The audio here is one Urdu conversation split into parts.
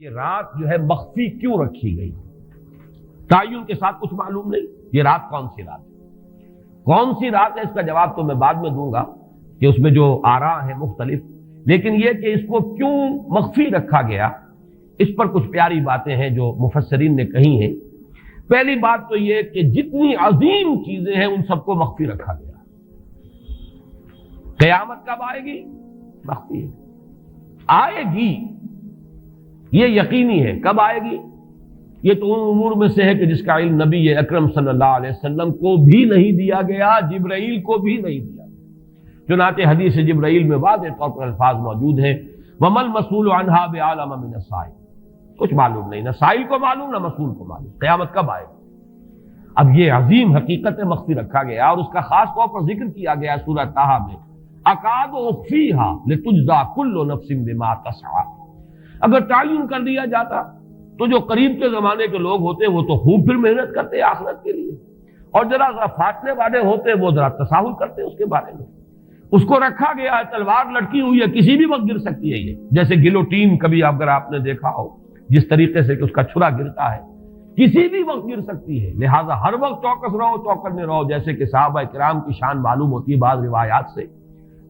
یہ رات جو ہے مخفی کیوں رکھی گئی؟ تعین کے ساتھ کچھ معلوم نہیں یہ رات کون سی رات ہے، کون سی رات ہے، اس کا جواب تو میں بعد میں دوں گا کہ اس میں جو آراء ہیں مختلف، لیکن یہ کہ اس کو کیوں مخفی رکھا گیا اس پر کچھ پیاری باتیں ہیں جو مفسرین نے کہی ہیں۔ پہلی بات تو یہ کہ جتنی عظیم چیزیں ہیں ان سب کو مخفی رکھا گیا۔ قیامت کب آئے گی؟ مخفی ہے، آئے گی یہ یقینی ہے۔ کب آئے گی؟ یہ تو ان امور میں سے ہے کہ جس کا علم نبی اکرم صلی اللہ علیہ وسلم کو بھی نہیں دیا گیا، جبرائیل کو بھی نہیں دیا گیا۔ چنانچہ حدیث جبرائیل میں واضح طور پر الفاظ موجود ہیں، وَمَا الْمَسْئُولُ عَنْهَا بِأَعْلَمَ مِنَ السَّائِلِ، کچھ معلوم نہیں، نہ سائل کو معلوم نہ مسئول کو معلوم قیامت کب آئے گی۔ اب یہ عظیم حقیقت مخفی رکھا گیا اور اس کا خاص طور پر ذکر کیا گیا سورہ طٰہٰ میں، اکاد اخفیھا لتجزی کل نفس بما تسعی۔ اگر تعین کر دیا جاتا تو جو قریب کے زمانے کے لوگ ہوتے وہ تو خوب پھر محنت کرتے آخرت کے لیے، اور ذرا فاصلے والے ہوتے وہ ذرا تساہل کرتے اس کے بارے میں۔ اس کو رکھا گیا ہے، تلوار لٹکی ہوئی ہے، کسی بھی وقت گر سکتی ہے، یہ جیسے گلوٹین کبھی اگر آپ نے دیکھا ہو جس طریقے سے کہ اس کا چھرا گرتا ہے، کسی بھی وقت گر سکتی ہے، لہٰذا ہر وقت چوکس رہو، چوکنے رہو۔ جیسے کہ صحابہ کرام کی شان معلوم ہوتی ہے بعض روایات سے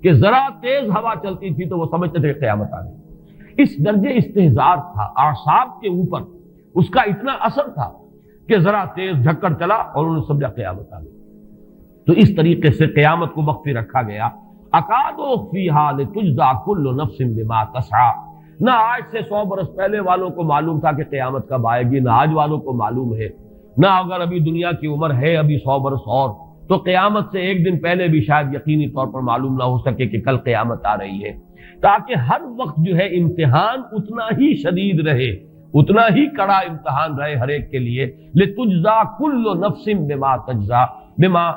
کہ ذرا تیز ہوا چلتی تھی تو وہ سمجھتے تھے کہ قیامت آ گئی۔ اس درجے استحضار تھا اعصاب کے اوپر، اس کا اتنا اثر تھا کہ ذرا تیز جھکڑ چلا اور انہوں نے سمجھا قیامت آ گئی۔ تو اس طریقے سے قیامت کو مخفی رکھا گیا۔ اکاد اخفیھا لتجزی کل نفس بما تسعی۔ نہ آج سے 100 برس پہلے والوں کو معلوم تھا کہ قیامت کب آئے گی، نہ آج والوں کو معلوم ہے، نہ اگر ابھی دنیا کی عمر ہے ابھی 100 برس اور تو قیامت سے ایک دن پہلے بھی شاید یقینی طور پر معلوم نہ ہو سکے کہ کل قیامت آ رہی ہے، تاکہ ہر وقت جو ہے امتحان اتنا ہی شدید رہے، اتنا ہی کڑا امتحان رہے ہر ایک کے لیے۔ لتجزی کل نفس بما تجزی بما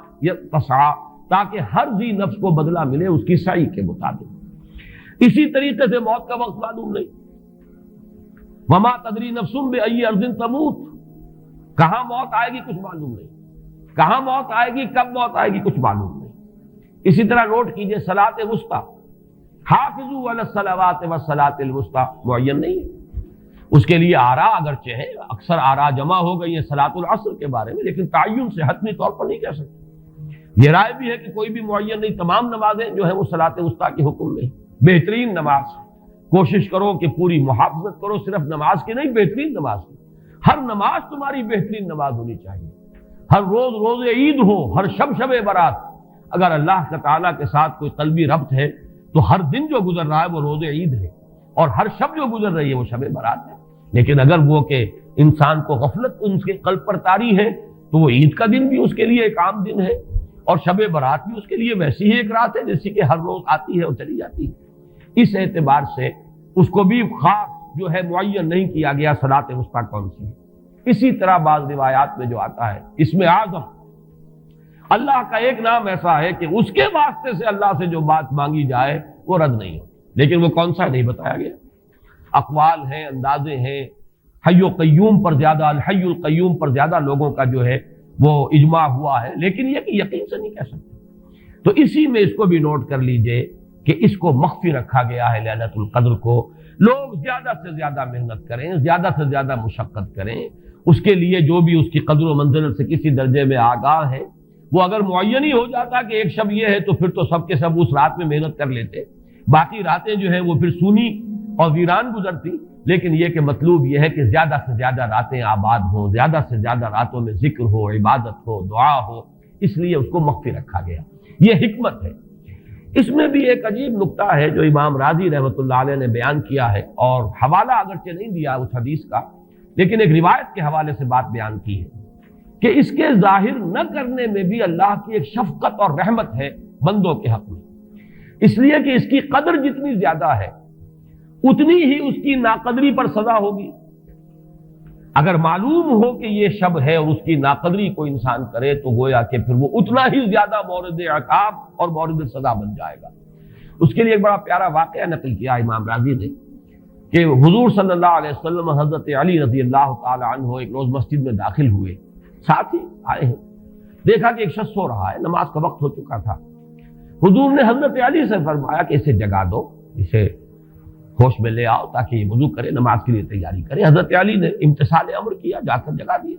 تسعی، تاکہ ہر ذی نفس کو بدلہ ملے اس کی سعی کے مطابق۔ اسی طریقے سے موت کا وقت معلوم نہیں، وما تدری نفس بأی ارض تموت، کہاں موت آئے گی کچھ معلوم نہیں، کہاں موت آئے گی، کب موت آئے گی کچھ معلوم نہیں۔ اسی طرح نوٹ کیجئے صلاۃ وسطیٰ، حافظوا علی الصلوات والصلاۃ الوسطیٰ معین نہیں ہے، اس کے لیے آراء اگرچہ ہیں، اکثر آراء جمع ہو گئی ہیں صلاۃ العصر کے بارے میں، لیکن تعین سے حتمی طور پر نہیں کہہ سکتے۔ یہ رائے بھی ہے کہ کوئی بھی معین نہیں، تمام نمازیں جو ہیں وہ صلاۃ وسطیٰ کے حکم میں۔ بہترین نماز، کوشش کرو کہ پوری محافظت کرو، صرف نماز کی نہیں، بہترین نماز کی۔ ہر نماز تمہاری بہترین نماز ہونی چاہیے، ہر روز روز عید ہو، ہر شب شب برات۔ اگر اللہ تعالیٰ کے ساتھ کوئی قلبی ربط ہے تو ہر دن جو گزر رہا ہے وہ روز عید ہے، اور ہر شب جو گزر رہی ہے وہ شب برات ہے۔ لیکن اگر وہ کہ انسان کو غفلت ان کے قلب پر طاری ہے تو وہ عید کا دن بھی اس کے لیے ایک عام دن ہے، اور شب برات بھی اس کے لیے ویسی ہی ایک رات ہے جیسی کہ ہر روز آتی ہے اور چلی جاتی ہے۔ اس اعتبار سے اس کو بھی خاص جو ہے معین نہیں کیا گیا صلاۃ وسطیٰ کون سی ہے۔ اسی طرح بعض روایات میں جو آتا ہے اسم اعظم، اللہ کا ایک نام ایسا ہے کہ اس کے واسطے سے اللہ سے جو بات مانگی جائے وہ رد نہیں ہوتی، لیکن وہ کون سا نہیں بتایا گیا۔ اقوال ہیں، اندازے ہیں، حی و قیوم پر زیادہ، الحی القیوم پر زیادہ لوگوں کا جو ہے وہ اجماع ہوا ہے، لیکن یہ کہ یقین سے نہیں کہہ سکتے۔ تو اسی میں اس کو بھی نوٹ کر لیجئے کہ اس کو مخفی رکھا گیا ہے لیلۃ القدر کو۔ لوگ زیادہ سے زیادہ محنت کریں، زیادہ سے زیادہ مشقت کریں، اس کے لیے جو بھی اس کی قدر و منزلت سے کسی درجے میں آگاہ ہے، وہ اگر معین ہی ہو جاتا کہ ایک شب یہ ہے تو پھر تو سب کے سب اس رات میں محنت کر لیتے، باقی راتیں جو ہیں وہ پھر سونی اور ویران گزرتی۔ لیکن یہ کہ مطلوب یہ ہے کہ زیادہ سے زیادہ راتیں آباد ہوں، زیادہ سے زیادہ راتوں میں ذکر ہو، عبادت ہو، دعا ہو، اس لیے اس کو مخفی رکھا گیا۔ یہ حکمت ہے۔ اس میں بھی ایک عجیب نکتہ ہے جو امام راضی رحمۃ اللہ علیہ نے بیان کیا ہے، اور حوالہ اگرچہ نہیں دیا اس حدیث کا، لیکن ایک روایت کے حوالے سے بات بیان کی ہے کہ اس کے ظاہر نہ کرنے میں بھی اللہ کی ایک شفقت اور رحمت ہے بندوں کے حق میں، اس لیے کہ اس کی قدر جتنی زیادہ ہے اتنی ہی اس کی ناقدری پر سزا ہوگی۔ اگر معلوم ہو کہ یہ شب ہے اور اس کی ناقدری کو انسان کرے تو گویا کہ پھر وہ اتنا ہی زیادہ مورد عقاب اور مورد سزا بن جائے گا۔ اس کے لیے ایک بڑا پیارا واقعہ نقل کیا امام راضی نے کہ حضور صلی اللہ علیہ وسلم حضرت علی رضی اللہ تعالی عنہ ایک روز مسجد میں داخل ہوئے، ساتھ ہی آئے ہیں، دیکھا کہ ایک شخص سو رہا ہے، نماز کا وقت ہو چکا تھا۔ حضور نے حضرت علی سے فرمایا کہ اسے جگا دو، اسے ہوش میں لے آؤ تاکہ یہ وضو کرے، نماز کے لیے تیاری کرے۔ حضرت علی نے امتثال امر کیا، جا کر جگا دیا۔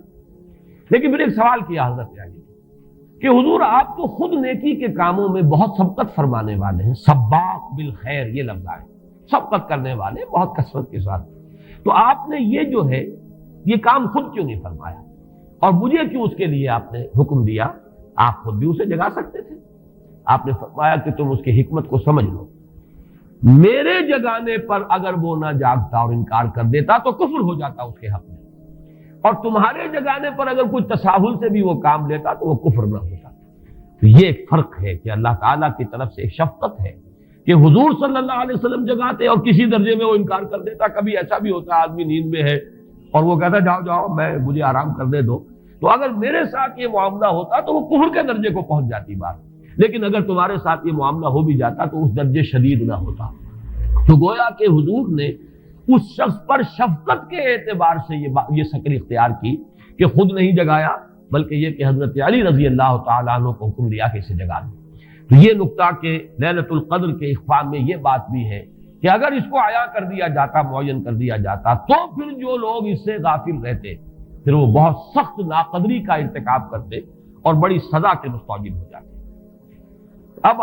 لیکن پھر ایک سوال کیا حضرت علی کہ حضور آپ تو خود نیکی کے کاموں میں بہت سبقت فرمانے والے ہیں، سباق بالخیر یہ لفظ آئے، سبقت کرنے والے بہت کثرت کے ساتھ، تو آپ نے یہ جو ہے یہ کام خود کیوں نہیں فرمایا اور مجھے کیوں اس کے لیے آپ نے حکم دیا؟ آپ خود بھی اسے جگا سکتے تھے۔ آپ نے فرمایا کہ تم اس کی حکمت کو سمجھ لو، میرے جگانے پر اگر وہ نہ جاگتا اور انکار کر دیتا تو کفر ہو جاتا اس کے حق میں، اور تمہارے جگانے پر اگر کوئی تساہل سے بھی وہ کام لیتا تو وہ کفر نہ ہوتا۔ تو یہ ایک فرق ہے کہ اللہ تعالیٰ کی طرف سے ایک شفقت ہے کہ حضور صلی اللہ علیہ وسلم جگاتے اور کسی درجے میں وہ انکار کر دیتا۔ کبھی ایسا بھی ہوتا آدمی نیند میں ہے اور وہ کہتا جاؤ جاؤ مجھے آرام کرنے دو، تو اگر میرے ساتھ یہ معاملہ ہوتا تو وہ کفر کے درجے کو پہنچ جاتی بات، لیکن اگر تمہارے ساتھ یہ معاملہ ہو بھی جاتا تو اس درجے شدید نہ ہوتا۔ تو گویا کہ حضور نے اس شخص پر شفقت کے اعتبار سے یہ شکل اختیار کی کہ خود نہیں جگایا، بلکہ یہ کہ حضرت علی رضی اللہ تعالیٰ عنہ کو حکم دیا کہ اسے جگا دیں۔ تو یہ نقطہ کہ لیلۃ القدر کے اخفاء میں یہ بات بھی ہے کہ اگر اس کو عیاں کر دیا جاتا، معین کر دیا جاتا، تو پھر جو لوگ اس سے غافل رہتے پھر وہ بہت سخت ناقدری کا ارتکاب کرتے اور بڑی سزا کے مستوجب ہو جاتے۔ اب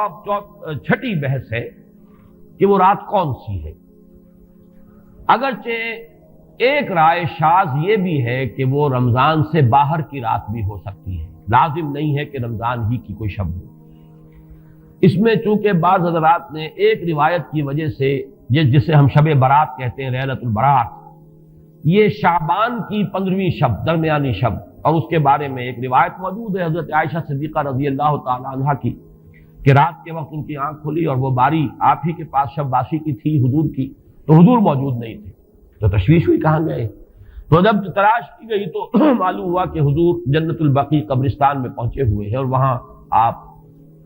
چھٹی بحث ہے کہ وہ رات کون سی ہے۔ اگرچہ ایک رائے شاذ یہ بھی ہے کہ وہ رمضان سے باہر کی رات بھی ہو سکتی ہے، لازم نہیں ہے کہ رمضان ہی کی کوئی شب ہو۔ اس میں چونکہ بعض حضرات نے ایک روایت کی وجہ سے جسے ہم شب برات کہتے ہیں، لیلۃ البرات، یہ شعبان کی 15ویں شب، درمیانی شب، اور اس کے بارے میں ایک روایت موجود ہے حضرت عائشہ صدیقہ رضی اللہ تعالی عنہا کی کہ رات کے وقت ان کی آنکھ کھلی اور وہ باری آپ ہی کے پاس شب باسی کی تھی حضور کی، تو حضور موجود نہیں تھے، تو تشویش ہوئی کہاں گئے۔ تو جب تلاش کی گئی تو معلوم ہوا کہ حضور جنت البقیع قبرستان میں پہنچے ہوئے ہیں اور وہاں آپ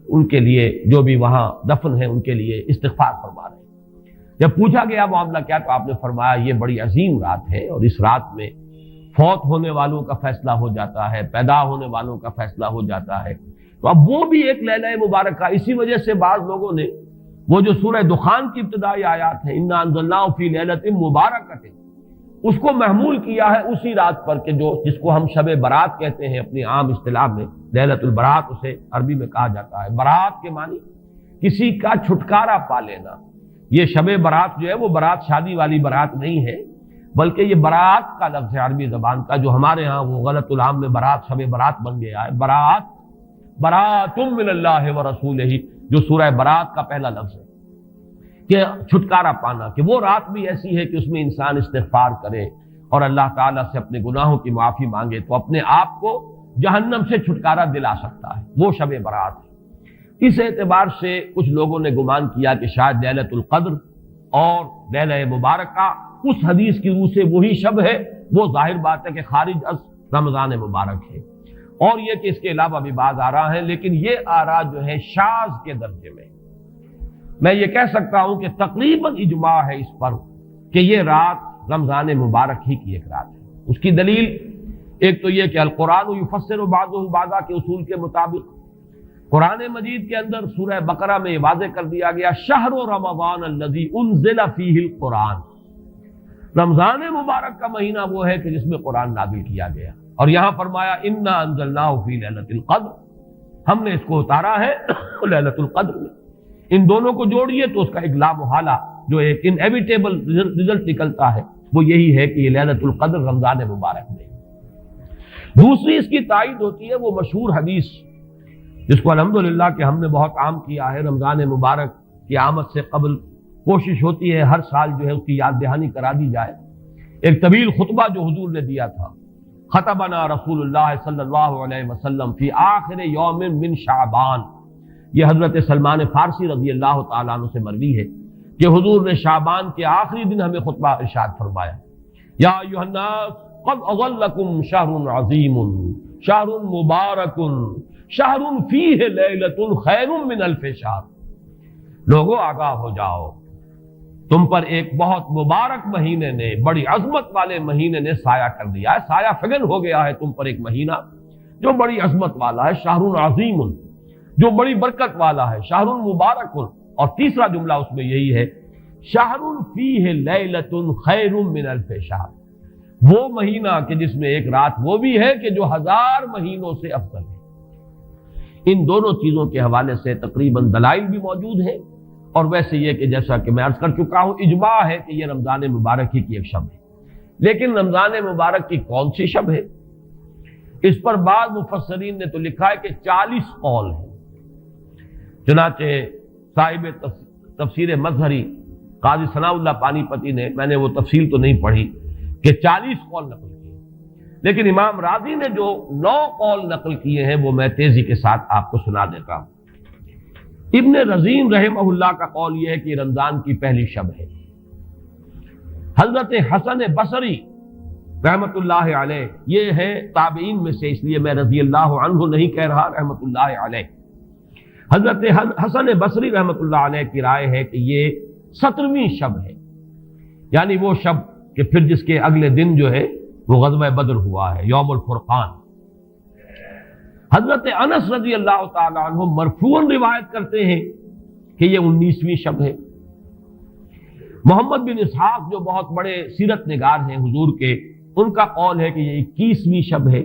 ان کے لیے جو بھی وہاں دفن ہے ان کے لیے استغفار فرما رہے ہیں۔ جب پوچھا گیا معاملہ کیا، تو آپ نے فرمایا یہ بڑی عظیم رات ہے اور اس رات میں فوت ہونے والوں کا فیصلہ ہو جاتا ہے، پیدا ہونے والوں کا فیصلہ ہو جاتا ہے۔ تو اب وہ بھی ایک لیلہ مبارکہ، اسی وجہ سے بعض لوگوں نے وہ جو سورہ دخان کی ابتدائی آیات ہیں انا انزلناہ فی لیلۃ مبارکۃ، اس کو محمول کیا ہے اسی رات پر کہ جس کو ہم شب برات کہتے ہیں اپنی عام اصطلاح میں، لیلۃ البرات اسے عربی میں کہا جاتا ہے۔ برات کے معنی کسی کا چھٹکارا پا لینا۔ یہ شب برات جو ہے وہ برات شادی والی برات نہیں ہے، بلکہ یہ برات کا لفظ ہے عربی زبان کا، جو ہمارے ہاں وہ غلط العام میں برات شب برات بن گیا ہے۔ برات، برات من اللہ ورسولہ، جو سورہ برات کا پہلا لفظ ہے کہ چھٹکارا پانا، کہ وہ رات بھی ایسی ہے کہ اس میں انسان استغفار کرے اور اللہ تعالیٰ سے اپنے گناہوں کی معافی مانگے تو اپنے آپ کو جہنم سے چھٹکارا دلا سکتا ہے، وہ شب برات ہے۔ اس اعتبار سے کچھ لوگوں نے گمان کیا کہ شاید لیلۃ القدر اور لیلہ مبارکہ اس حدیث کی روح سے وہی شب ہے، وہ ظاہر بات ہے کہ خارج از رمضان مبارک ہے، اور یہ کہ اس کے علاوہ بھی بعض آراء ہیں، لیکن یہ آراء جو ہے شاذ کے درجے میں۔ میں یہ کہہ سکتا ہوں کہ تقریباً اجماع ہے اس پر کہ یہ رات رمضان مبارک ہی کی ایک رات ہے۔ اس کی دلیل ایک تو یہ کہ القرآن یفسر بعضہ بعضا کے اصول کے مطابق قرآن مجید کے اندر سورہ بقرہ میں یہ واضح کر دیا گیا شہر رمضان الذی انزل فیہ القرآن، رمضان مبارک کا مہینہ وہ ہے کہ جس میں قرآن نازل کیا گیا، اور یہاں فرمایا انا انزلناہ فی لیلۃ القدر، ہم نے اس کو اتارا ہے لیلۃ القدر میں۔ ان دونوں کو جوڑیے تو اس کا ایک لا محالہ جو ایک انیویٹیبل رزلٹ نکلتا ہے وہ یہی ہے کہ یہ لیلۃ القدر رمضان مبارک میں۔ دوسری اس کی تائید ہوتی ہے وہ مشہور حدیث جس کو الحمدللہ کہ ہم نے بہت عام کیا ہے، رمضان مبارک کی آمد سے قبل کوشش ہوتی ہے ہر سال جو ہے اس کی یاد دہانی کرا دی جائے۔ ایک طویل خطبہ جو حضور نے دیا تھا، خطبنا رسول اللہ صلی اللہ علیہ وسلم فی آخر یوم من شعبان، یہ حضرت سلمان فارسی رضی اللہ تعالیٰ عنہ سے مروی ہے کہ حضور نے شعبان کے آخری دن ہمیں خطبہ ارشاد فرمایا، یا ایھا الناس قد اظلکم شہر عظیم شہر مبارک شہر فیہ لیلۃ خیر من الف شہر، لوگوں آگاہ ہو جاؤ، تم پر ایک بہت مبارک مہینے نے، بڑی عظمت والے مہینے نے سایہ کر دیا ہے، سایہ فگن ہو گیا ہے تم پر ایک مہینہ جو بڑی عظمت والا ہے، شہر عظیم جو بڑی برکت والا ہے، شہر مبارک، اور تیسرا جملہ اس میں یہی ہے شہر فیہ لیلۃ خیر من الف شہر، وہ مہینہ کہ جس میں ایک رات وہ بھی ہے کہ جو 1000 مہینوں سے افضل ہے۔ ان دونوں چیزوں کے حوالے سے تقریباً دلائل بھی موجود ہیں، اور ویسے یہ کہ جیسا کہ میں عرض کر چکا ہوں اجماع ہے کہ یہ رمضان مبارک ہی کی ایک شب ہے۔ لیکن رمضان مبارک کی کون سی شب ہے، اس پر بعض مفسرین نے تو لکھا ہے کہ 40 قول ہیں۔ چنانچہ صاحب تفسیر مظہری قاضی ثناء اللہ پانی پتی نے، میں نے وہ تفصیل تو نہیں پڑھی، کہ 40 قول نقل کیے، لیکن امام راضی نے جو 9 قول نقل کیے ہیں وہ میں تیزی کے ساتھ آپ کو سنا دیتا ہوں۔ ابن رزین رحمہ اللہ کا قول یہ ہے کہ رمضان کی پہلی شب ہے۔ حضرت حسن بصری رحمت اللہ علیہ، یہ ہے تابعین میں سے، اس لیے میں رضی اللہ عنہ نہیں کہہ رہا، رحمت اللہ علیہ۔ حضرت حسن بصری رحمت اللہ علیہ کی رائے ہے کہ یہ 17ویں شب ہے، یعنی وہ شب کہ پھر جس کے اگلے دن جو ہے وہ غزوہ بدر ہوا ہے، یوم الفرقان۔ حضرت انس رضی اللہ تعالی عنہ مرفوعاً روایت کرتے ہیں کہ یہ 19ویں شب ہے۔ محمد بن اسحاق جو بہت بڑے سیرت نگار ہیں حضور کے، ان کا قول ہے کہ یہ 21ویں شب ہے۔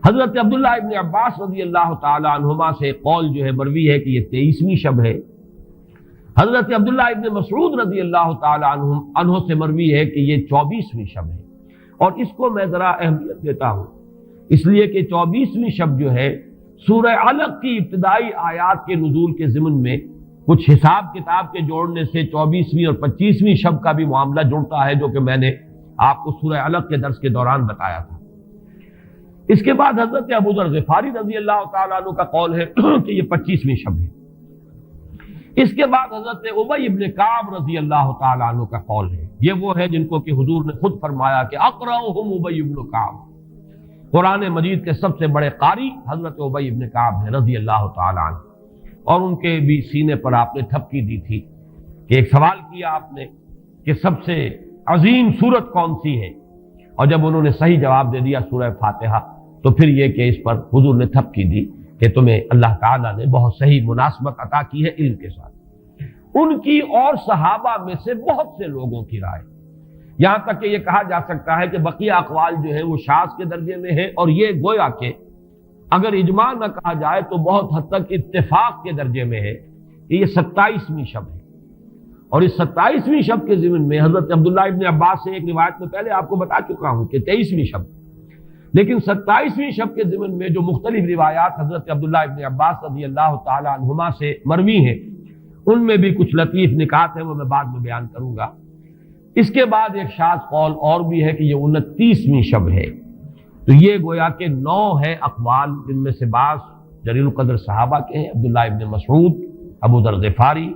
حضرت عبداللہ ابن عباس رضی اللہ تعالی عنہما سے قول جو ہے مروی ہے کہ یہ 23ویں شب ہے۔ حضرت عبداللہ ابن مسعود رضی اللہ تعالی عنہ سے مروی ہے کہ یہ 24ویں شب ہے، اور اس کو میں ذرا اہمیت دیتا ہوں اس لیے کہ 24ویں شب جو ہے سورہ علق کی ابتدائی آیات کے نزول کے ضمن میں کچھ حساب کتاب کے جوڑنے سے 24ویں اور 25ویں شب کا بھی معاملہ جڑتا ہے، جو کہ میں نے آپ کو سورہ علق کے درس کے دوران بتایا تھا۔ اس کے بعد حضرت ابو ذر غفاری رضی اللہ تعالیٰ عنہ کا قول ہے کہ یہ 25ویں شب ہے۔ اس کے بعد حضرت ابی ابن کعب رضی اللہ تعالیٰ عنہ کا قول ہے، یہ وہ ہے جن کو کہ حضور نے خود فرمایا کہ اقرأہم ابی ابن کعب، قرآن مجید کے سب سے بڑے قاری حضرت ابی ابن کعب ہیں رضی اللہ تعالیٰ عنہ، اور ان کے بھی سینے پر آپ نے تھپکی دی تھی کہ ایک سوال کیا آپ نے کہ سب سے عظیم سورت کون سی ہے، اور جب انہوں نے صحیح جواب دے دیا سورہ فاتحہ، تو پھر یہ کہ اس پر حضور نے تھپکی دی کہ تمہیں اللہ تعالیٰ نے بہت صحیح مناسبت عطا کی ہے علم کے ساتھ۔ ان کی اور صحابہ میں سے بہت سے لوگوں کی رائے، یہاں تک کہ یہ کہا جا سکتا ہے کہ بقیہ اقوال جو ہیں وہ شاذ کے درجے میں ہیں، اور یہ گویا کہ اگر اجماع نہ کہا جائے تو بہت حد تک اتفاق کے درجے میں ہے کہ یہ 27ویں شب ہے۔ اور اس 27ویں شب کے ضمن میں حضرت عبداللہ ابن عباس سے ایک روایت میں پہلے آپ کو بتا چکا ہوں کہ 23ویں شب، لیکن 27ویں شب کے ضمن میں جو مختلف روایات حضرت عبداللہ ابن عباس رضی اللہ تعالی عنہما سے مروی ہیں، ان میں بھی کچھ لطیف نکات ہیں، وہ میں بعد میں بیان کروں گا۔ اس کے بعد ایک شاذ قول اور بھی ہے کہ یہ 29ویں شب ہے۔ تو یہ گویا کہ 9 ہے اقوال، جن میں سے بعض جلیل القدر صحابہ کے ہیں، عبداللہ ابن مسعود، ابو ذر غفاری،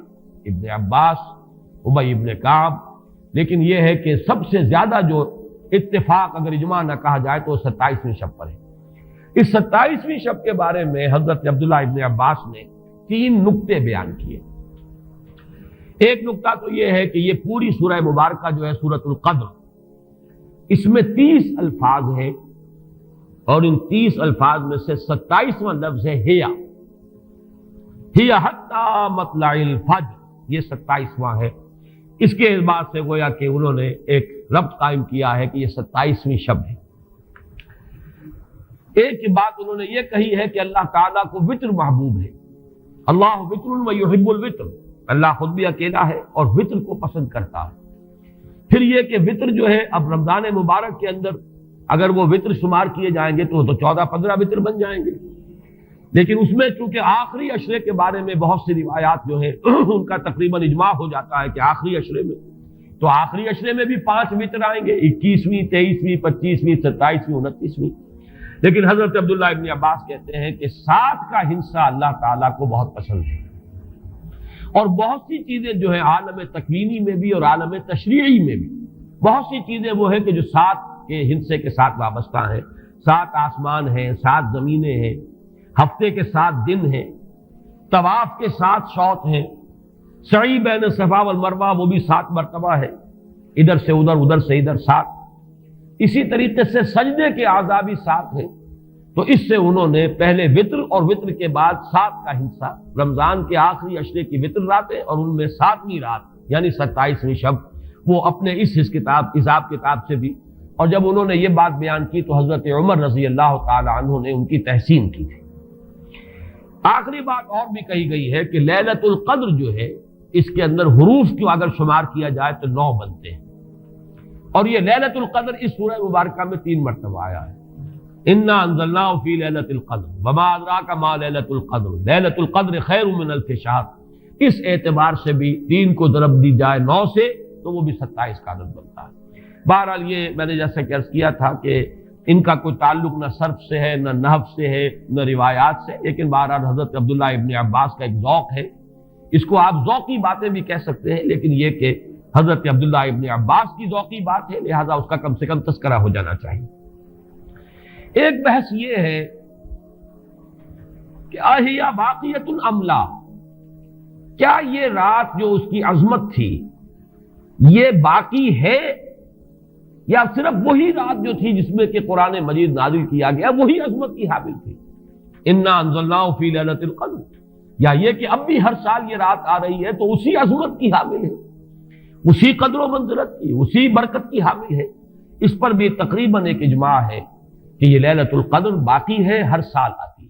ابن عباس، ابی ابن کعب، لیکن یہ ہے کہ سب سے زیادہ جو اتفاق اگر اجماع نہ کہا جائے تو 27ویں شب پر ہے۔ اس 27ویں شب کے بارے میں حضرت عبداللہ ابن عباس نے 3 نکتے بیان کیے۔ ایک نکتہ تو یہ ہے کہ یہ پوری سورہ مبارکہ جو ہے سورۃ القدر، اس میں 30 الفاظ ہیں، اور ان 30 الفاظ میں سے 27واں لفظ ہے ہیا حتی مطلع الفجر، یہ 27واں ہے۔ اس کے اعتبار سے گویا کہ انہوں نے ایک ربط قائم کیا ہے کہ یہ 27ویں شب ہے۔ ایک بات انہوں نے یہ کہی ہے کہ اللہ تعالیٰ کو وطر محبوب ہے، اللہ وطر و یحب الوطر، اللہ خود بھی اکیلا ہے اور وطر کو پسند کرتا ہے۔ پھر یہ کہ وطر جو ہے اب رمضان مبارک کے اندر اگر وہ وطر شمار کیے جائیں گے تو 14-15 وطر بن جائیں گے، لیکن اس میں چونکہ آخری عشرے کے بارے میں بہت سی روایات جو ہیں ان کا تقریباً اجماع ہو جاتا ہے کہ آخری عشرے میں، تو آخری عشرے میں بھی 5 وطر آئیں گے، 21ویں، 23ویں، 25ویں، 27ویں، 29ویں۔ لیکن حضرت عبداللہ ابن عباس کہتے ہیں کہ 7 کا حصہ اللہ تعالیٰ کو بہت پسند ہے، اور بہت سی چیزیں جو ہیں عالم تکوینی میں بھی اور عالم تشریعی میں بھی بہت سی چیزیں وہ ہیں کہ جو 7 کے حصے کے ساتھ وابستہ ہیں۔ 7 آسمان ہیں، 7 زمینیں ہیں، ہفتے کے 7 دن ہیں، طواف کے 7 شوط ہیں، سعی بین صفا والمروہ وہ بھی 7 مرتبہ ہے، ادھر سے ادھر، ادھر سے ادھر 7۔ اسی طریقے سے سجدے کے اعضاء بھی 7 ہیں، تو اس سے انہوں نے پہلے وطر اور وطر کے بعد 7 کا حصہ، رمضان کے آخری عشرے کی وطر راتیں اور ان میں 7ویں رات یعنی 27ویں شب، وہ اپنے اس حساب کتاب سے بھی. اور جب انہوں نے یہ بات بیان کی تو حضرت عمر رضی اللہ تعالی عنہ نے ان کی تحسین کی تھی. آخری بات اور بھی کہی گئی ہے کہ لیلۃ القدر جو ہے اس کے اندر حروف کو اگر شمار کیا جائے تو 9 بنتے ہیں، اور یہ لیلۃ القدر اس سورہ مبارکہ میں 3 مرتبہ آیا ہے. انا انزلناہ فی لیلۃ القدر وما ادراک ما لیلۃ القدر لیلۃ القدر خیر من الف شہر. اس اعتبار سے بھی 3 کو ضرب دی جائے 9 سے تو وہ بھی 27 کا عدد بنتا ہے. بہرحال یہ میں نے جیسا کہ عرض کیا تھا کہ ان کا کوئی تعلق نہ صرف سے ہے، نہ نحو سے ہے، نہ روایات سے، لیکن بہرحال حضرت عبداللہ ابن عباس کا ایک ذوق ہے. اس کو آپ ذوقی باتیں بھی کہہ سکتے ہیں، لیکن یہ کہ حضرت عبداللہ ابن عباس کی ذوقی بات ہے، لہذا اس کا کم سے کم تذکرہ ہو جانا چاہیے. ایک بحث یہ ہے کہ اہی باقیۃ ام لا، کیا یہ رات جو اس کی عظمت تھی یہ باقی ہے، یا صرف وہی رات جو تھی جس میں کہ قرآن مجید نازل کیا گیا وہی عظمت کی حامل تھی. انا انزلناہ فی لیلۃ القدر، یا یہ کہ اب بھی ہر سال یہ رات آ رہی ہے تو اسی عظمت کی حامل ہے، اسی قدر و منزلت کی، اسی برکت کی حامل ہے. اس پر بھی تقریباً ایک اجماع ہے کہ یہ لیلۃ القدر باقی ہے، ہر سال آتی ہے.